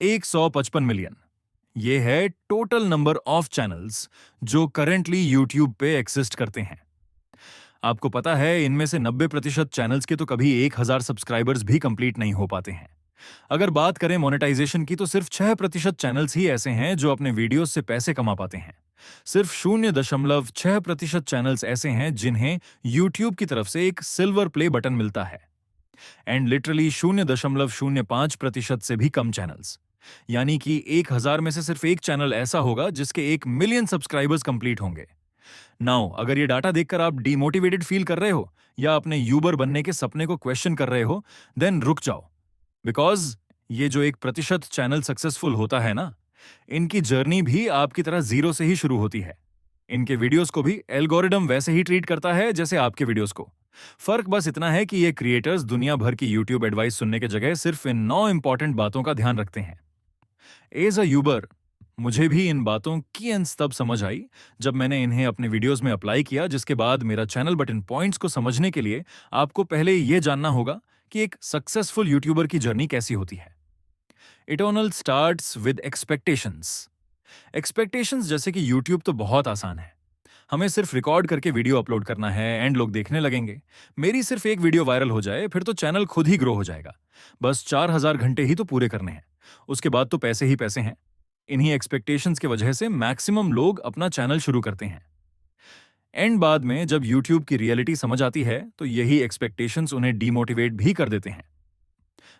155 million. ये है total number of channels जो करेंटली यूट्यूब पे एग्जिस्ट करते हैं। आपको पता है इनमें से 90% चैनल्स के तो कभी 1000 सब्सक्राइबर्स भी कंप्लीट नहीं हो पाते हैं। अगर बात करें मोनेटाइजेशन की तो सिर्फ 6% चैनल्स ही ऐसे हैं जो अपने वीडियोस से पैसे कमा पाते हैं। सिर्फ 0.6% चैनल्स ऐसे हैं जिन्हें यूट्यूब की तरफ से एक सिल्वर प्ले बटन मिलता है। एंड लिटरली 0.05% से भी कम चैनल्स, यानी कि 1000 में से सिर्फ एक चैनल ऐसा होगा जिसके 1 मिलियन सब्सक्राइबर्स कंप्लीट होंगे। नाउ अगर ये डाटा देखकर आप डिमोटिवेटेड फील कर रहे हो या अपने यूबर बनने के सपने को क्वेश्चन कर रहे हो, देन रुक जाओ। बिकॉज ये जो 1% चैनल सक्सेसफुल होता है ना, इनकी जर्नी भी आपकी तरह जीरो से ही शुरू होती है। इनके वीडियोस को भी एल्गोरिदम वैसे ही ट्रीट करता है जैसे आपके वीडियोस को। फर्क बस इतना है कि ये क्रिएटर्स दुनिया भर की यूट्यूब एडवाइस सुनने के जगह सिर्फ इन 9 इंपॉर्टेंट बातों का ध्यान रखते हैं। एज अ यूबर मुझे भी इन बातों की एंड तब समझ आई जब मैंने इन्हें अपने वीडियोस में अप्लाई किया, जिसके बाद मेरा चैनल। बट इन पॉइंट्स को समझने के लिए आपको पहले ये जानना होगा कि एक सक्सेसफुल यूट्यूबर की जर्नी कैसी होती है। It all starts with expectations. Expectations जैसे कि यूट्यूब तो बहुत आसान है। हमें सिर्फ रिकॉर्ड करके वीडियो अपलोड करना है एंड लोग देखने लगेंगे। मेरी सिर्फ एक वीडियो वायरल हो जाए फिर तो चैनल खुद ही ग्रो हो जाएगा। बस 4000 घंटे ही तो पूरे करने हैं, उसके बाद तो पैसे ही पैसे हैं। इन्हीं एक्सपेक्टेशंस की वजह से मैक्सिमम लोग अपना चैनल शुरू करते हैं। एंड बाद में जब यूट्यूब की रियलिटी समझ आती है तो यही एक्सपेक्टेशंस उन्हें डीमोटिवेट भी कर देते हैं।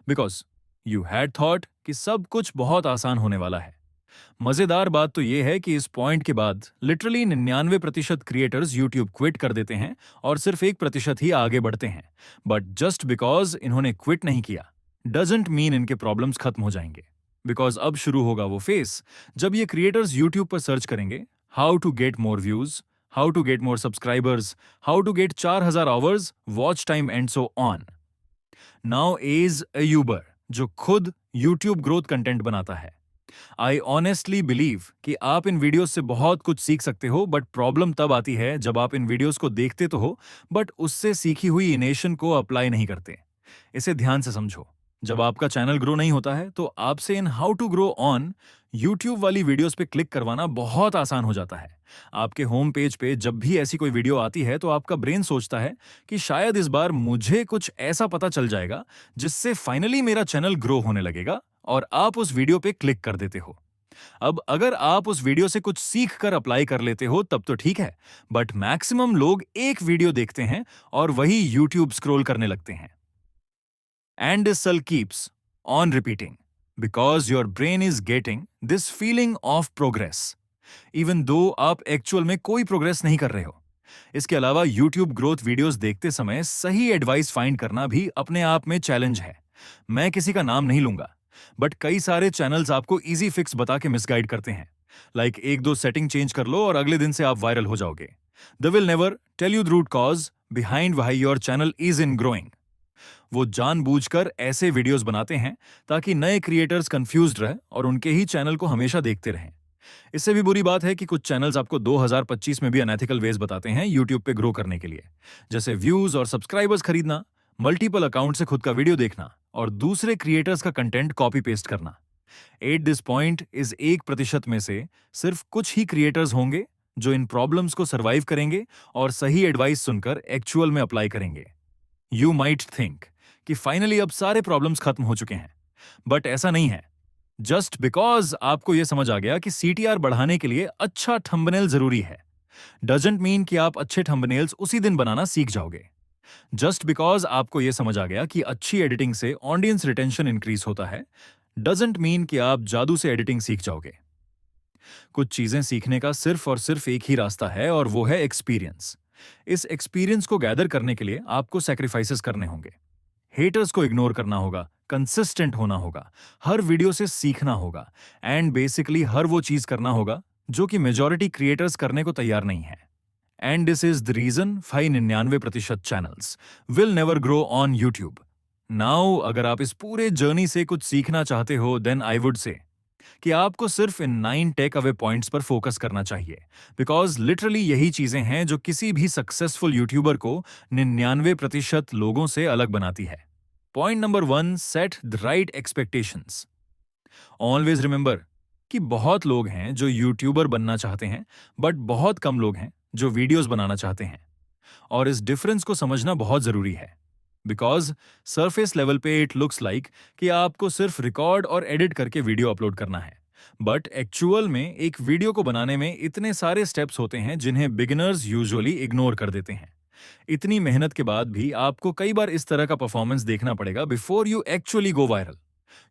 बिकॉज यू हैड थॉट कि सब कुछ बहुत आसान होने वाला है। मजेदार बात तो यह है कि इस पॉइंट के बाद लिटरली 99% क्रिएटर्स यूट्यूब क्विट कर देते हैं और सिर्फ 1% ही आगे बढ़ते हैं। बट जस्ट बिकॉज इन्होंने क्विट नहीं किया डजंट मीन इनके प्रॉब्लम्स खत्म हो जाएंगे। बिकॉज अब शुरू होगा वो फेस जब ये क्रिएटर्स यूट्यूब पर सर्च करेंगे how to get more views, how to get more subscribers, how to get 4000 hours watch time and so on. Now as a YouTuber जो खुद यूट्यूब ग्रोथ कंटेंट बनाता है, आई ऑनेस्टली बिलीव कि आप इन videos से बहुत कुछ सीख सकते हो। बट प्रॉब्लम तब आती है जब आप इन वीडियोस को देखते तो हो बट उससे सीखी हुई इनेशन को अप्लाई नहीं करते। इसे ध्यान से समझो। जब आपका चैनल ग्रो नहीं होता है तो आपसे इन how to grow on YouTube वाली वीडियोस पे क्लिक करवाना बहुत आसान हो जाता है। आपके होम पेज पे जब भी ऐसी कोई वीडियो आती है तो आपका ब्रेन सोचता है कि शायद इस बार मुझे कुछ ऐसा पता चल जाएगा जिससे फाइनली मेरा चैनल ग्रो होने लगेगा, और आप उस वीडियो पे क्लिक कर देते हो। अब अगर आप उस वीडियो से कुछ सीख कर अप्लाई कर लेते हो तब तो ठीक है, बट मैक्सिमम लोग एक वीडियो देखते हैं और वही यूट्यूब स्क्रॉल करने लगते हैं। And this cell keeps on repeating because your brain is getting this feeling of progress even though आप एक्चुअल में कोई प्रोग्रेस नहीं कर रहे हो। इसके अलावा YouTube ग्रोथ वीडियोस देखते समय सही एडवाइस फाइंड करना भी अपने आप में चैलेंज है। मैं किसी का नाम नहीं लूंगा, बट कई सारे चैनल्स आपको इजी फिक्स बता के मिसगाइड करते हैं। लाइक एक दो सेटिंग चेंज कर लो और अगले दिन से आप वायरल हो जाओगे। They will never tell you the root cause behind why your channel is in growing. वो जानबूझकर ऐसे वीडियोस बनाते हैं ताकि नए क्रिएटर्स कंफ्यूज्ड रहे और उनके ही चैनल को हमेशा देखते रहें। इससे भी बुरी बात है कि कुछ चैनल्स आपको 2025 में भी अनएथिकल वेज बताते हैं यूट्यूब पे ग्रो करने के लिए, जैसे व्यूज और सब्सक्राइबर्स खरीदना, मल्टीपल अकाउंट से खुद का वीडियो देखना और दूसरे क्रिएटर्स का कंटेंट कॉपी पेस्ट करना। एट दिस पॉइंट इस 1% में से सिर्फ कुछ ही क्रिएटर्स होंगे जो इन प्रॉब्लम्स को सर्वाइव करेंगे और सही एडवाइस सुनकर एक्चुअल में अप्लाई करेंगे। यू माइट थिंक कि फाइनली अब सारे प्रॉब्लम्स खत्म हो चुके हैं, बट ऐसा नहीं है। जस्ट बिकॉज आपको यह समझ आ गया कि CTR बढ़ाने के लिए अच्छा थंबनेल जरूरी है डजंट मीन कि आप अच्छे थंबनेल्स उसी दिन बनाना सीख जाओगे। जस्ट बिकॉज आपको यह समझ आ गया कि अच्छी एडिटिंग से ऑडियंस रिटेंशन इंक्रीज होता है डजंट मीन कि आप जादू से एडिटिंग सीख जाओगे। कुछ चीजें सीखने का सिर्फ और सिर्फ एक ही रास्ता है और वो है एक्सपीरियंस। इस एक्सपीरियंस को गैदर करने के लिए आपको सैक्रिफाइसेस करने होंगे। हेटर्स को इग्नोर करना होगा, कंसिस्टेंट होना होगा, हर वीडियो से सीखना होगा एंड बेसिकली हर वो चीज करना होगा जो कि मेजॉरिटी क्रिएटर्स करने को तैयार नहीं है। And this is the reason 99% channels will never grow on YouTube. Now अगर आप इस पूरे जर्नी से कुछ सीखना चाहते हो देन आई वुड से कि आपको सिर्फ इन 9 टेक अवे पॉइंट्स पर फोकस करना चाहिए। बिकॉज लिटरली यही चीजें हैं जो किसी भी सक्सेसफुल यूट्यूबर को 99% लोगों से अलग बनाती है। Point number 1, set the right expectations. Always remember कि बहुत लोग हैं जो यूट्यूबर बनना चाहते हैं, बट बहुत कम लोग हैं जो वीडियोस बनाना चाहते हैं। और इस डिफरेंस को समझना बहुत जरूरी है, बिकॉज सरफेस लेवल पे इट लुक्स लाइक कि आपको सिर्फ रिकॉर्ड और एडिट करके वीडियो अपलोड करना है, बट एक्चुअल में एक वीडियो को बनाने में इतने सारे स्टेप्स होते हैं जिन्हें बिगिनर्स यूजुअली इग्नोर कर देते हैं। इतनी मेहनत के बाद भी आपको कई बार इस तरह का परफॉर्मेंस देखना पड़ेगा before you actually go viral.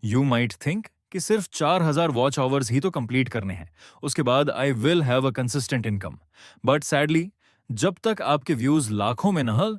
You might think कि सिर्फ 4000 वॉच आवर्स ही तो कंप्लीट करने हैं, उसके बाद I will have a consistent income. But sadly, जब तक आपके व्यूज लाखों में न हो,